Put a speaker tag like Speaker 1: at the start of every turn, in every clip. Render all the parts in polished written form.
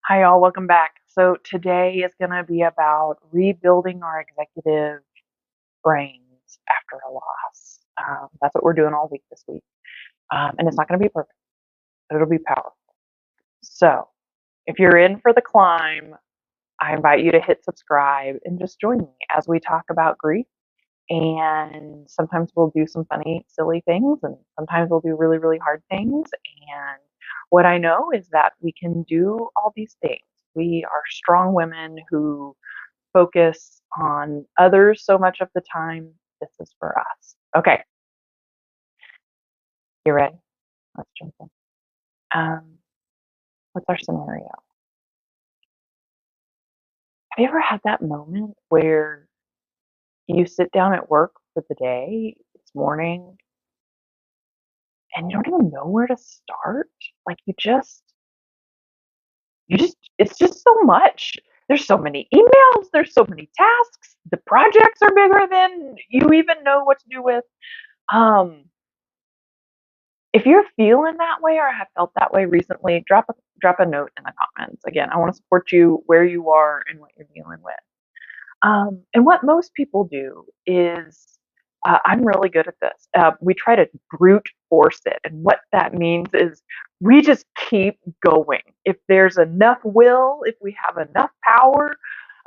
Speaker 1: Hi, all. Welcome back. So today is going to be about rebuilding our executive brains after a loss. That's what we're doing all week this week. And it's not going to be perfect, but it'll be powerful. So if you're in for the climb, I invite you to hit subscribe and just join me as we talk about grief. And sometimes we'll do some funny, silly things, and sometimes we'll do really, really hard things. And what I know is that we can do all these things. We are strong women who focus on others so much of the time. This is for us. Okay, you ready? Let's jump in. Um, what's our scenario? Have you ever had that moment where you sit down at work for the day, it's morning, and you don't even know where to start? Like it's just so much. There's so many emails, there's so many tasks, the projects are bigger than you even know what to do with. Um, if you're feeling that way or have felt that way recently, drop a note in the comments. Again, I want to support you where you are and what you're dealing with. And what most people do is, I'm really good at this. We try to brute force it. And what that means is we just keep going. If there's enough will, if we have enough power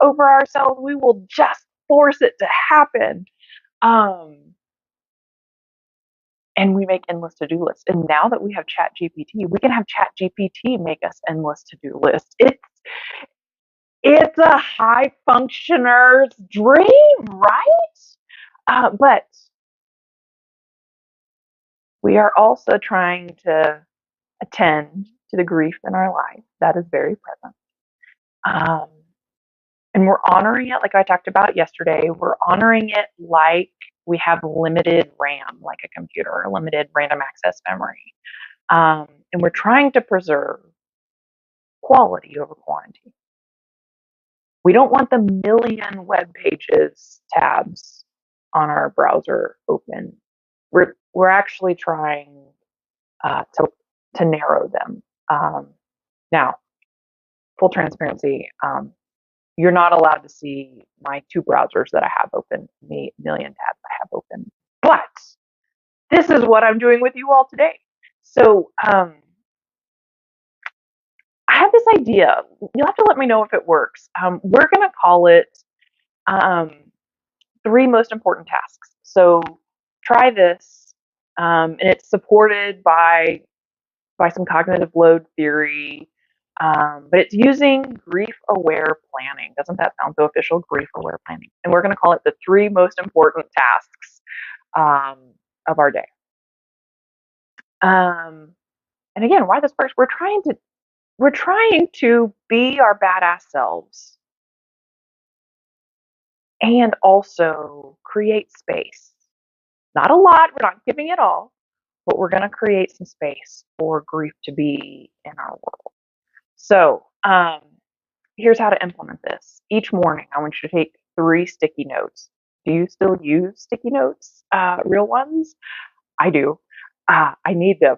Speaker 1: over ourselves, we will just force it to happen. Um, and we make endless to-do lists. And now that we have Chat GPT, we can have Chat GPT make us endless to-do lists. It's a high functioner's dream, right? But we are also trying to attend to the grief in our life that is very present. Um, and we're honoring it like I talked about yesterday. We're honoring it like we have limited RAM, like a computer, or limited random access memory. And we're trying to preserve quality over quantity. We don't want the million web pages tabs on our browser open. We're actually trying to narrow them. Now, full transparency, you're not allowed to see my two browsers that I have open, the million tabs I have open. But this is what I'm doing with you all today. So I have this idea. You'll have to let me know if it works. We're going to call it um, three most important tasks. So try this, and it's supported by some cognitive load theory, but it's using grief-aware planning. Doesn't that sound so official? Grief-aware planning, and we're going to call it the three most important tasks um, of our day. And again, why this first? We're trying to be our badass selves and also create space. Not a lot. We're not giving it all, but we're going to create some space for grief to be in our world. So here's how to implement this. Each morning, I want you to take 3 sticky notes. Do you still use sticky notes, real ones? I do. I need them.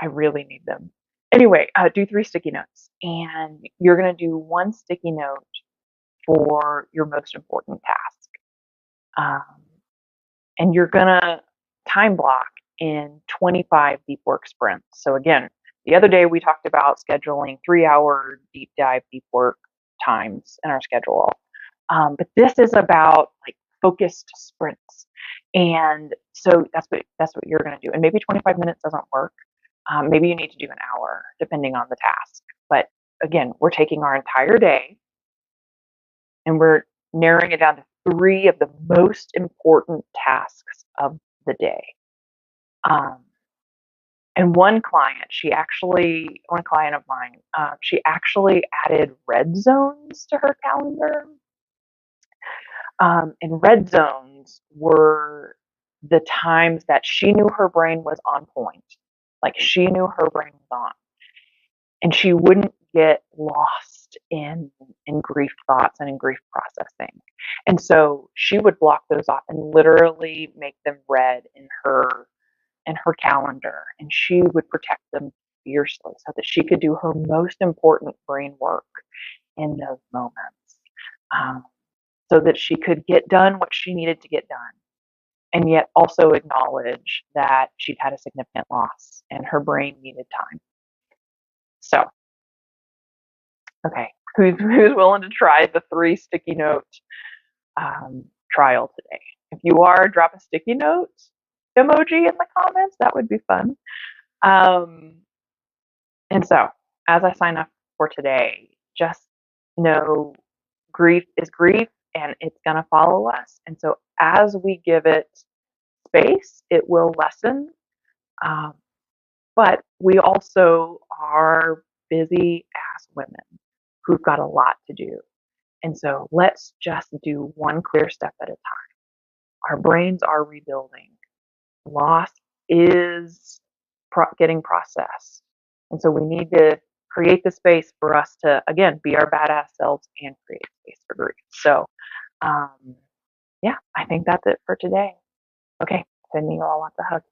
Speaker 1: I really need them. Anyway, do 3 sticky notes, and you're going to do 1 sticky note for your most important task. Um, and you're going to time block in 25 deep work sprints. So again, the other day we talked about scheduling 3-hour deep dive deep work times in our schedule. But this is about like focused sprints. And so that's what you're going to do. And maybe 25 minutes doesn't work. Maybe you need to do an hour depending on the task. But again, we're taking our entire day and we're narrowing it down to 3 of the most important tasks of the day. And one client of mine, she actually added red zones to her calendar. And red zones were the times that she knew her brain was on point. Like she knew her brain was on. And she wouldn't get lost in grief thoughts and in grief processing. And so she would block those off and literally make them red in her calendar, and she would protect them fiercely so that she could do her most important brain work in those moments, um, so that she could get done what she needed to get done, and yet also acknowledge that she'd had a significant loss and her brain needed time. So, okay, who's willing to try the 3 sticky note trial today? If you are, drop a sticky note emoji in the comments. That would be fun. Um, and so, as I sign off for today, just know grief is grief and it's going to follow us. And so, as we give it space, it will lessen. Um, but we also are busy ass women who've got a lot to do. And so, let's just do one clear step at a time. Our brains are rebuilding. Loss is getting processed. And so we need to create the space for us to, again, be our badass selves and create space for grief. So, um, yeah, I think that's it for today. Okay, sending you all lots of hugs.